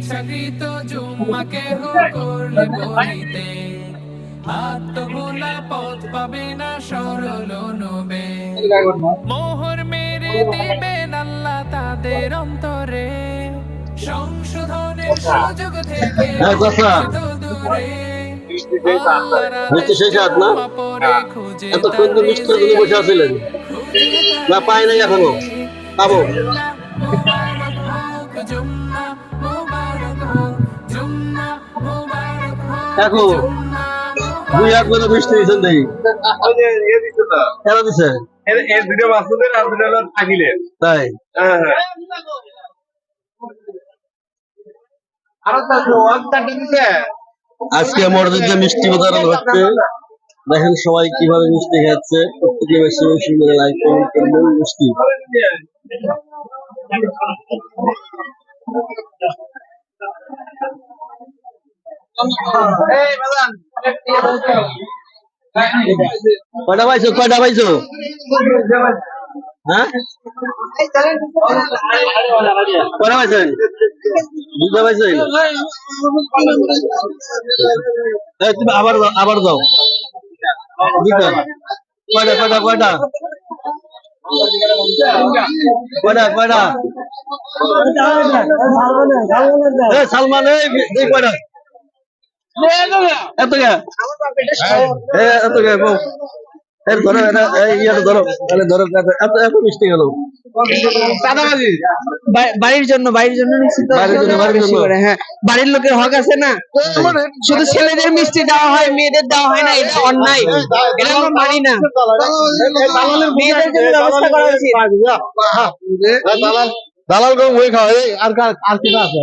ইচ্ছাকৃত জুম্মাকে করলে বলিতে আত্মভোলা পথ পাবে না সরল নবে মোহর মেরে দেবেন আল্লাহ তাদের অন্তরে সংশোধনের সুযোগ থেকে দূরে মিষ্টি শেষ হাত না এতক্ষণ তো মিষ্টি বসে আছিলেন না পাই নাই এখনো পাবো দেখো দুই হাত করে মিষ্টি দিচ্ছেন দেখি কেন দিচ্ছে তাই আজকে মসজিদে মিষ্টি বিতরণ হচ্ছে দেখেন সবাই কিভাবে মিষ্টি খাচ্ছে প্রত্যেকে বেশি বেশি করে লাইক কমেন্ট করবেন মিষ্টি কয়টা পাইছো হ্যাঁ কয়টা পাইছেন দুটো পাইছেন তুমি আবার দাও দুটা কয়টা সালমান কয়টা এত মিষ্টি গেল বাড়ির জন্য হ্যাঁ বাড়ির লোকের হক আছে না শুধু ছেলেদের মিষ্টি দেওয়া হয় মেয়েদের দেওয়া হয় না এটা অন্যায় এটা আমরা মানি না মেয়েদের জন্য ব্যবস্থা করা উচিত দালাল কম হয়ে খাওয়া আর কি আছে